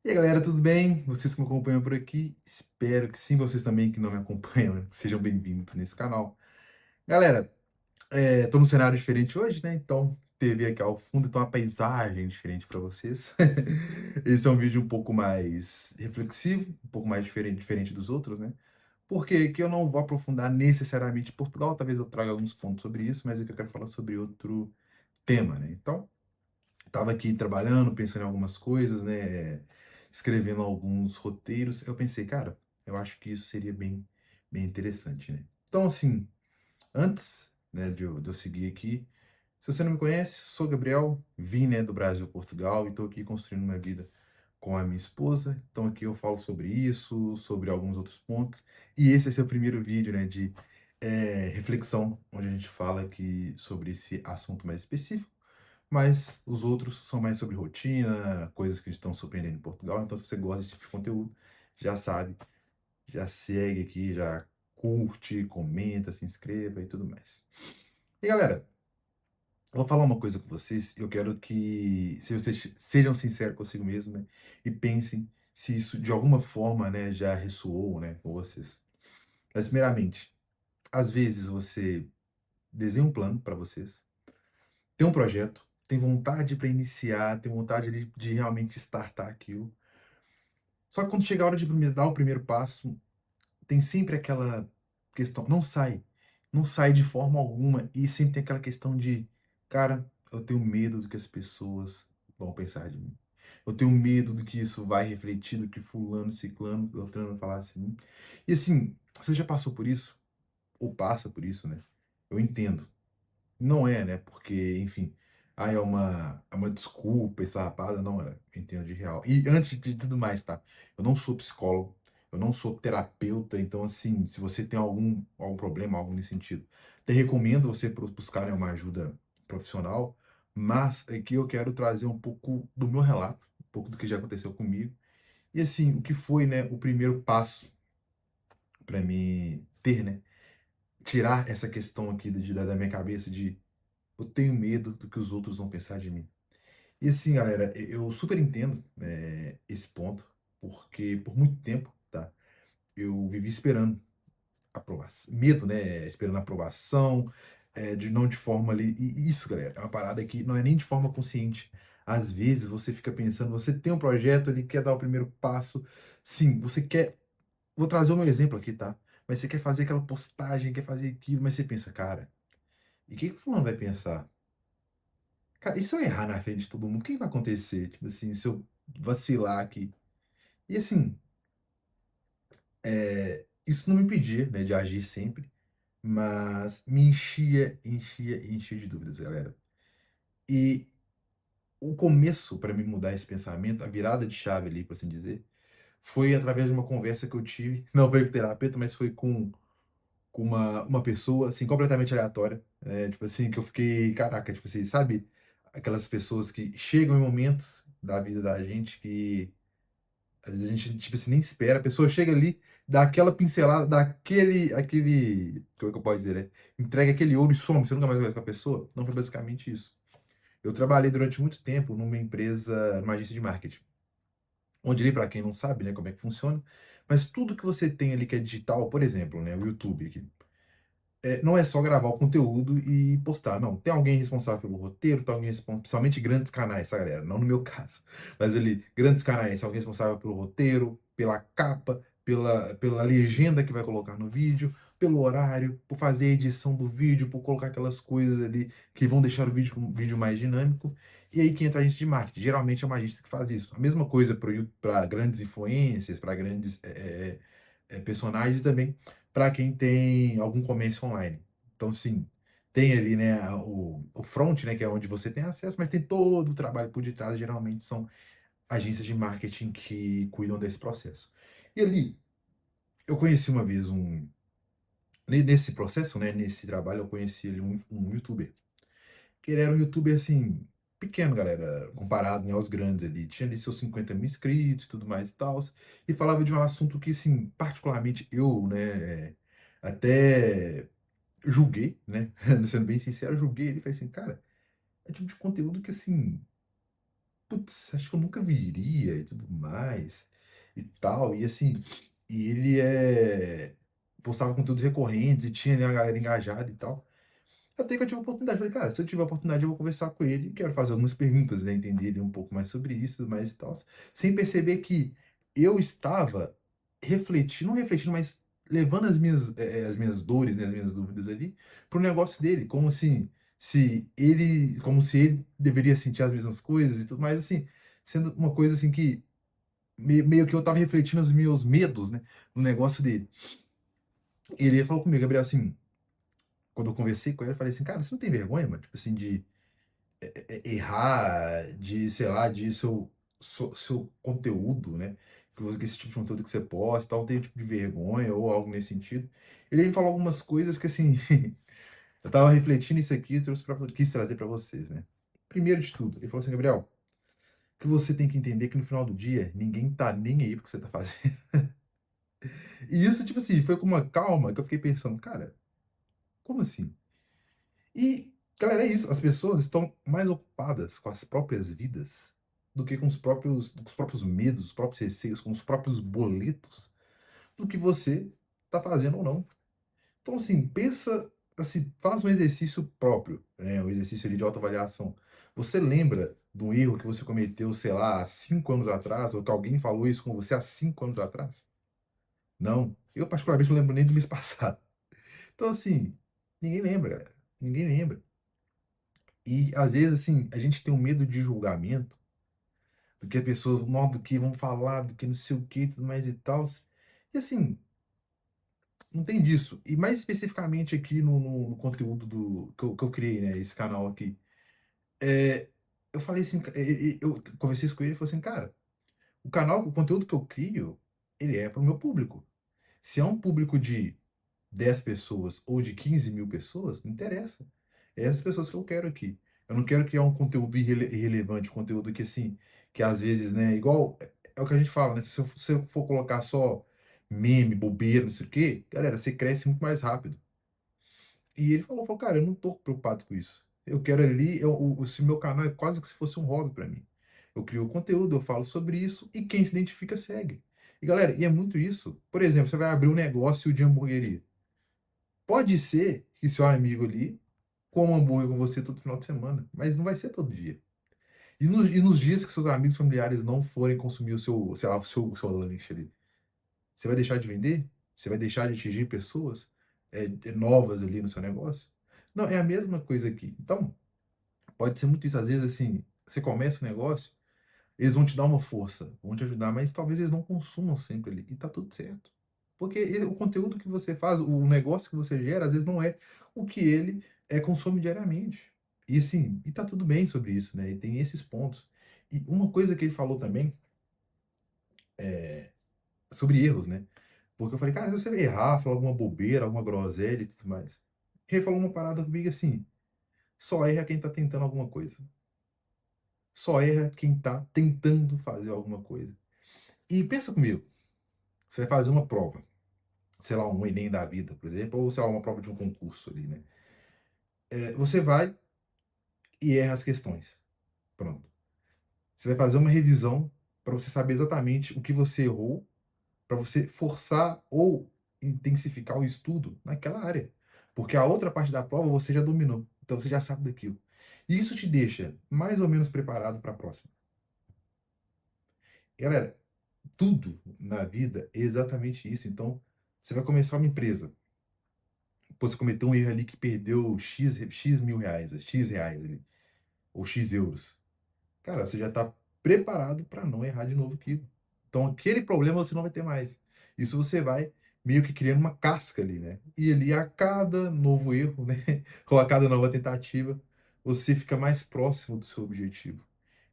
E aí, galera, tudo bem? Vocês que me acompanham por aqui, espero que sim, vocês também que não me acompanham, né, sejam bem-vindos nesse canal. Galera, tô num cenário diferente hoje, né? Então, TV aqui ao fundo, então uma paisagem diferente para vocês. Esse é um vídeo um pouco mais reflexivo, um pouco mais diferente dos outros, né? Porque que eu não vou aprofundar necessariamente Portugal, talvez eu traga alguns pontos sobre isso, mas aqui eu quero falar sobre outro tema, né? Então, estava aqui trabalhando, pensando em algumas coisas, né? Escrevendo alguns roteiros. Eu pensei, cara, eu acho que isso seria bem interessante, né? Então, assim, antes, né, de eu seguir aqui, se você não me conhece, sou Gabriel, vim, né, do Brasil, Portugal, e estou aqui construindo uma vida com a minha esposa. Então, aqui eu falo sobre isso, sobre alguns outros pontos. E esse vai ser o primeiro vídeo, né, de reflexão, onde a gente fala aqui sobre esse assunto mais específico. Mas os outros são mais sobre rotina, coisas que estão surpreendendo em Portugal. Então, se você gosta desse tipo de conteúdo, já sabe, já segue aqui, já curte, comenta, se inscreva e tudo mais. E galera, eu vou falar uma coisa com vocês. Eu quero que se vocês sejam sinceros consigo mesmo, né? E pensem se isso de alguma forma, né, já ressoou, né, com vocês. Mas, primeiramente, às vezes você desenha um plano para vocês, tem um projeto, tem vontade para iniciar, tem vontade de realmente startar aquilo. Só que quando chega a hora de dar o primeiro passo, tem sempre aquela questão, não sai. Não sai de forma alguma e sempre tem aquela questão de, cara, eu tenho medo do que as pessoas vão pensar de mim. Eu tenho medo do que isso vai refletir, do que fulano, ciclano, beltrano falar assim. E assim, você já passou por isso? Ou passa por isso, né? Eu entendo. Não é, né, porque, enfim, é uma desculpa esfarrapada, não é, eu entendo de real. E antes de tudo mais, tá, eu não sou psicólogo, eu não sou terapeuta, então, assim, se você tem algum problema, algo nesse sentido, te recomendo você buscar, né, uma ajuda profissional, mas aqui eu quero trazer um pouco do meu relato, um pouco do que já aconteceu comigo, e assim, o que foi, né, o primeiro passo para mim ter, né, tirar essa questão aqui da minha cabeça de eu tenho medo do que os outros vão pensar de mim. E assim, galera, eu super entendo esse ponto, porque por muito tempo, tá? Eu vivi esperando aprovação, medo, né? Esperando aprovação, de não de forma ali. E isso, galera, é uma parada que não é nem de forma consciente. Às vezes você fica pensando, você tem um projeto ali, quer dar o primeiro passo. Sim, você quer. Vou trazer o meu exemplo aqui, tá? Mas você quer fazer aquela postagem, quer fazer aquilo, mas você pensa, cara, e o que que o fulano vai pensar? Cara, e se eu errar na frente de todo mundo, o que vai acontecer? Tipo assim, se eu vacilar aqui. E assim, isso não me impedia, né, de agir sempre, mas me enchia de dúvidas, galera. E o começo para mim mudar esse pensamento, a virada de chave ali, por assim dizer, foi através de uma conversa que eu tive, não foi com o terapeuta, mas foi com uma pessoa, assim, completamente aleatória, tipo assim, que eu fiquei, caraca, tipo assim, sabe? Aquelas pessoas que chegam em momentos da vida da gente que às vezes a gente, tipo assim, nem espera, a pessoa chega ali, dá aquela pincelada, dá como é que eu posso dizer, né? Entrega aquele ouro e some, você nunca mais vai ver com a pessoa. Não foi basicamente isso. Eu trabalhei durante muito tempo numa empresa, numa agência de marketing, onde ali, para quem não sabe, né, como é que funciona, mas tudo que você tem ali que é digital, por exemplo, né, o YouTube aqui, não é só gravar o conteúdo e postar, não. Tem alguém responsável pelo roteiro, tem alguém responsável, principalmente grandes canais, tá, galera? Não no meu caso. Mas ali, grandes canais, tem alguém responsável pelo roteiro, pela capa, pela legenda que vai colocar no vídeo, pelo horário, por fazer a edição do vídeo, por colocar aquelas coisas ali que vão deixar o vídeo mais dinâmico. E aí que entra a agência de marketing. Geralmente é uma agência que faz isso. A mesma coisa para grandes influências, para grandes personagens também para quem tem algum comércio online. Então, sim, tem ali, né, o front, né, que é onde você tem acesso, mas tem todo o trabalho por detrás, geralmente são agências de marketing que cuidam desse processo. E ali, eu conheci uma vez nesse processo, né, nesse trabalho, eu conheci ali um youtuber, que ele era um youtuber, assim, pequeno, galera, comparado, né, aos grandes ali. Tinha ali seus 50 mil inscritos, tudo mais e tal, e falava de um assunto que, assim, particularmente eu, né, até julguei, né? Sendo bem sincero, julguei ele e falei assim, cara, é tipo de conteúdo que assim, putz, acho que eu nunca viria e tudo mais, e tal. E assim, e ele postava conteúdos recorrentes e tinha ali a galera engajada e tal. Até que eu tive a oportunidade, falei, cara, se eu tiver a oportunidade, eu vou conversar com ele, quero fazer algumas perguntas, né, entender ele um pouco mais sobre isso, mais e tal, sem perceber que eu estava refletindo, não refletindo, mas levando as minhas dores, né, as minhas dúvidas ali, pro negócio dele, como assim, como se ele deveria sentir as mesmas coisas e tudo mais, assim, sendo uma coisa assim que meio que eu estava refletindo os meus medos, né, no negócio dele. E ele falou comigo, Gabriel, assim, quando eu conversei com ele, eu falei assim, cara, você não tem vergonha, mano, tipo assim, de errar, de, sei lá, de seu conteúdo, né? Que esse tipo de conteúdo que você posta, tal, tem um tipo de vergonha ou algo nesse sentido. Ele me falou algumas coisas que, assim, eu tava refletindo isso aqui e quis trazer para vocês, né? Primeiro de tudo, ele falou assim, Gabriel, que você tem que entender que no final do dia, ninguém tá nem aí pro que você tá fazendo. E isso, tipo assim, foi com uma calma que eu fiquei pensando, cara, como assim? E, galera, é isso. As pessoas estão mais ocupadas com as próprias vidas do que com os próprios medos, os próprios receios, com os próprios boletos, do que você está fazendo ou não. Então, assim, pensa, assim, faz um exercício próprio, né? Um exercício ali de autoavaliação. Você lembra de um erro que você cometeu, sei lá, há 5 anos atrás, ou que alguém falou isso com você há 5 anos atrás? Não. Eu, particularmente, não lembro nem do mês passado. Então, assim, ninguém lembra, galera. Ninguém lembra. E às vezes, assim, a gente tem um medo de julgamento, do que as pessoas, do que vão falar, do que não sei o que, tudo mais e tal. E assim, não tem disso. E mais especificamente aqui no conteúdo que eu criei, né? Esse canal aqui. É, eu falei assim, eu conversei isso com ele e falei assim, cara, o conteúdo que eu crio, ele é para o meu público. Se é um público de 10 pessoas ou de 15 mil pessoas, não interessa. É essas pessoas que eu quero aqui. Eu não quero criar um conteúdo irrelevante, um conteúdo que, assim, que às vezes, né, igual, é o que a gente fala, né, se eu for colocar só meme, bobeira, não sei o quê, galera, você cresce muito mais rápido. E ele falou, cara, eu não tô preocupado com isso. Eu quero ali, esse meu canal é quase que se fosse um hobby para mim. Eu crio conteúdo, eu falo sobre isso e quem se identifica segue. E galera, e é muito isso. Por exemplo, você vai abrir um negócio de hamburgueria. Pode ser que seu amigo ali coma hambúrguer com você todo final de semana, mas não vai ser todo dia. E nos dias que seus amigos familiares não forem consumir o seu, sei lá, o seu lanche ali, você vai deixar de vender? Você vai deixar de atingir pessoas novas ali no seu negócio? Não, é a mesma coisa aqui. Então, pode ser muito isso. Às vezes, assim, você começa o negócio, eles vão te dar uma força, vão te ajudar, mas talvez eles não consumam sempre ali. E tá tudo certo. Porque o conteúdo que você faz, o negócio que você gera, às vezes não é o que ele consome diariamente. E assim, e tá tudo bem sobre isso, né? E tem esses pontos. E uma coisa que ele falou também sobre erros, né? Porque eu falei, cara, se você errar, falar alguma bobeira, alguma groselha e tudo mais. Ele falou uma parada comigo assim: só erra quem tá tentando alguma coisa. Só erra quem tá tentando fazer alguma coisa. E pensa comigo, você vai fazer uma prova, sei lá, um Enem da vida, por exemplo, ou sei lá, uma prova de um concurso ali, né? Você vai e erra as questões. Pronto. Você vai fazer uma revisão para você saber exatamente o que você errou, para você forçar ou intensificar o estudo naquela área. Porque a outra parte da prova você já dominou, então você já sabe daquilo. E isso te deixa mais ou menos preparado para a próxima. Galera, tudo na vida é exatamente isso. Então, você vai começar uma empresa. Pô, você cometeu um erro ali que perdeu X mil reais, X reais ali, ou X euros. Cara, você já está preparado para não errar de novo aquilo. Então, aquele problema você não vai ter mais. Isso você vai meio que criando uma casca ali, né? E ali, a cada novo erro, né? Ou a cada nova tentativa, você fica mais próximo do seu objetivo.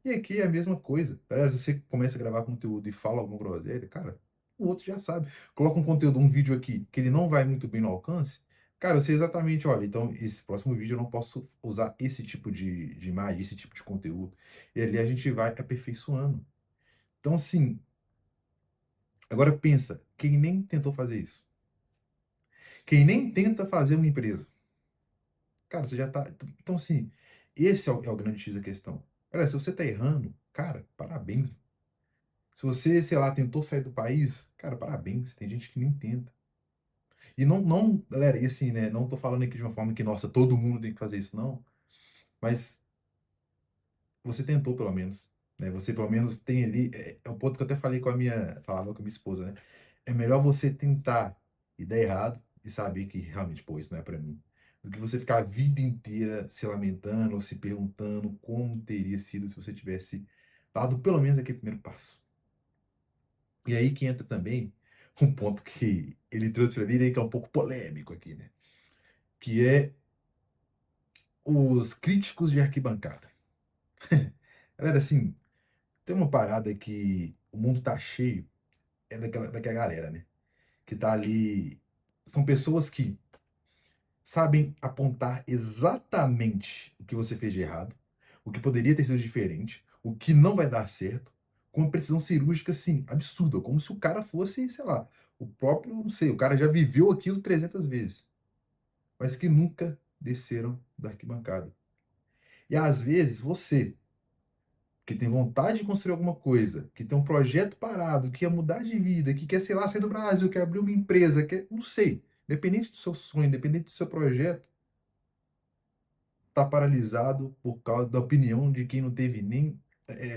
E aqui é a mesma coisa. Galera, se você começa a gravar conteúdo e fala alguma groselha, cara, o outro já sabe. Coloca um conteúdo, um vídeo aqui, que ele não vai muito bem no alcance. Cara, eu sei exatamente, olha, então esse próximo vídeo eu não posso usar esse tipo de imagem, esse tipo de conteúdo. E ali a gente vai aperfeiçoando. Então, assim, agora pensa, quem nem tentou fazer isso? Quem nem tenta fazer uma empresa? Cara, você já tá. Então, assim, esse é o grande X da questão. Olha, se você tá errando, cara, parabéns. Se você, sei lá, tentou sair do país, cara, parabéns. Tem gente que nem tenta. E não, galera, e assim, né? Não tô falando aqui de uma forma que, nossa, todo mundo tem que fazer isso, não. Mas você tentou, pelo menos. Né? Você, pelo menos, tem ali. É o ponto que eu até falei com a minha. Falava com a minha esposa, né? É melhor você tentar e dar errado e saber que realmente, pô, isso não é pra mim. Do que você ficar a vida inteira se lamentando ou se perguntando como teria sido se você tivesse dado pelo menos aquele primeiro passo. E aí que entra também um ponto que ele trouxe pra mim, né, que é um pouco polêmico aqui, né? Que é os críticos de arquibancada. Galera, assim, tem uma parada que o mundo tá cheio, é daquela galera, né? Que tá ali. São pessoas que sabem apontar exatamente o que você fez de errado, o que poderia ter sido diferente, o que não vai dar certo, com uma precisão cirúrgica, assim, absurda, como se o cara fosse, sei lá, o próprio, não sei, o cara já viveu aquilo 300 vezes, mas que nunca desceram da arquibancada. E às vezes você, que tem vontade de construir alguma coisa, que tem um projeto parado, que quer mudar de vida, que quer, sei lá, sair do Brasil, quer abrir uma empresa, quer, não sei, independente do seu sonho, independente do seu projeto, tá paralisado por causa da opinião de quem não teve nem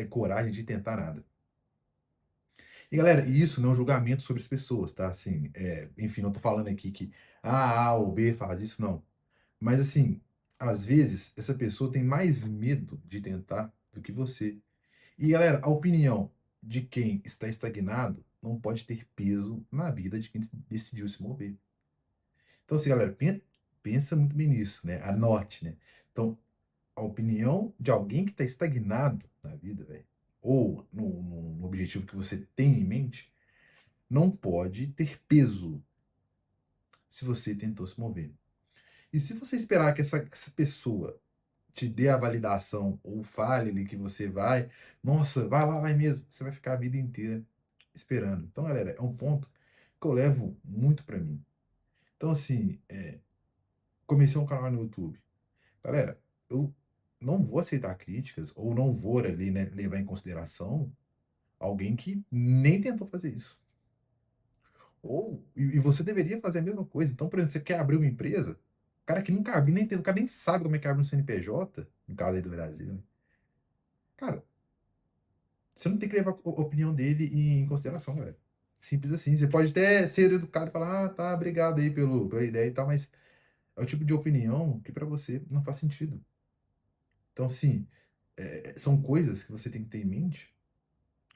coragem de tentar nada. E galera, isso não é um julgamento sobre as pessoas, tá? Assim, enfim, não tô falando aqui que A ou B faz isso, não. Mas assim, às vezes essa pessoa tem mais medo de tentar do que você. E galera, a opinião de quem está estagnado não pode ter peso na vida de quem decidiu se mover. Então, assim, galera, pensa muito bem nisso, né? Anote, né? Então, a opinião de alguém que está estagnado na vida, velho, ou no objetivo que você tem em mente, não pode ter peso se você tentou se mover. E se você esperar que essa pessoa te dê a validação ou fale ali que você vai, nossa, vai lá, vai mesmo, você vai ficar a vida inteira esperando. Então, galera, é um ponto que eu levo muito pra mim. Então, assim, comecei um canal no YouTube. Galera, eu não vou aceitar críticas ou não vou ali, né, levar em consideração alguém que nem tentou fazer isso. E você deveria fazer a mesma coisa. Então, por exemplo, você quer abrir uma empresa, o cara que nunca abriu, nem tem, o cara nem sabe como é que abre um CNPJ, no caso aí do Brasil, né? Cara, você não tem que levar a opinião dele em consideração, galera. Simples assim. Você pode até ser educado e falar, ah, tá, obrigado aí pela ideia e tal, mas é o tipo de opinião que pra você não faz sentido. Então, assim, são coisas que você tem que ter em mente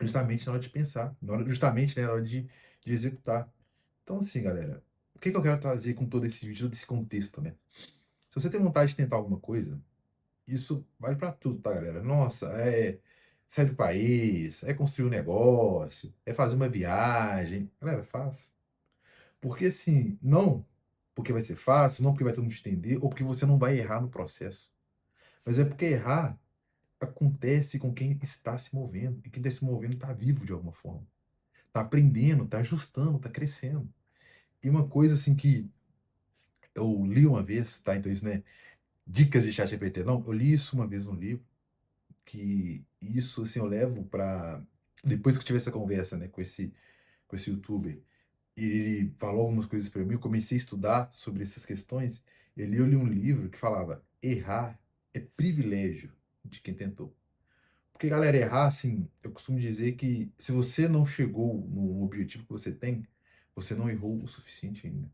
justamente na hora de pensar, justamente, né, na hora de executar. Então, assim, galera, o que que eu quero trazer com todo esse vídeo, todo esse contexto, né? Se você tem vontade de tentar alguma coisa, isso vale pra tudo, tá, galera? Nossa, sair do país, é construir um negócio, é fazer uma viagem. Galera, faz. Porque assim, não porque vai ser fácil, não porque vai todo mundo entender, ou porque você não vai errar no processo. Mas é porque errar acontece com quem está se movendo. E quem está se movendo está vivo de alguma forma. Tá aprendendo, tá ajustando, tá crescendo. E uma coisa assim que eu li uma vez, tá? Então isso, né? Dicas de ChatGPT, não, eu li isso uma vez no livro, que isso assim eu levo para depois que eu tive essa conversa, né, com esse youtuber, e ele falou algumas coisas para mim, eu comecei a estudar sobre essas questões, e ali eu li um livro que falava: errar é privilégio de quem tentou. Porque, galera, errar, assim, eu costumo dizer que se você não chegou no objetivo que você tem, você não errou o suficiente ainda.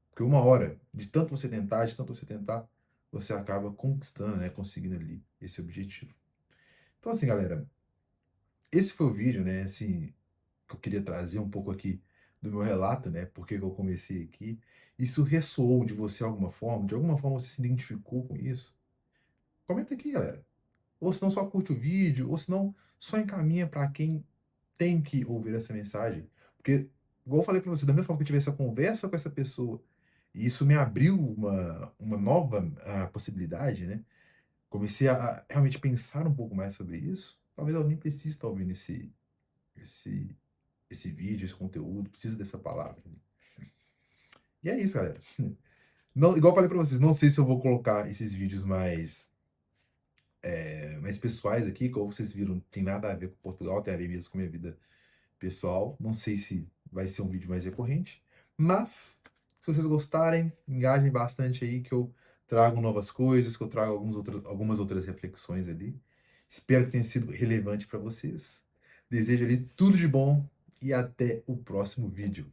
Porque uma hora, de tanto você tentar, de tanto você tentar, você acaba conquistando, né, conseguindo ali esse objetivo. Então, assim, galera, esse foi o vídeo, né, assim, que eu queria trazer um pouco aqui do meu relato, né, porque que eu comecei aqui. Isso ressoou de você alguma forma? De alguma forma você se identificou com isso? Comenta aqui, galera. Ou se não, só curte o vídeo, ou se não, só encaminha para quem tem que ouvir essa mensagem. Porque, igual eu falei para você, da mesma forma que eu tive essa conversa com essa pessoa, e isso me abriu uma nova possibilidade, né? Comecei a realmente pensar um pouco mais sobre isso. Talvez eu nem precise estar ouvindo esse, esse vídeo, esse conteúdo, precisa dessa palavra, né? E é isso, galera. Não, igual eu falei para vocês, não sei se eu vou colocar esses vídeos mais mais pessoais aqui, como vocês viram, não tem nada a ver com Portugal, tem a ver mesmo com a minha vida pessoal. Não sei se vai ser um vídeo mais recorrente, mas se vocês gostarem, engajem bastante aí que eu trago novas coisas, que eu trago algumas outras reflexões ali. Espero que tenha sido relevante para vocês. Desejo ali tudo de bom e até o próximo vídeo.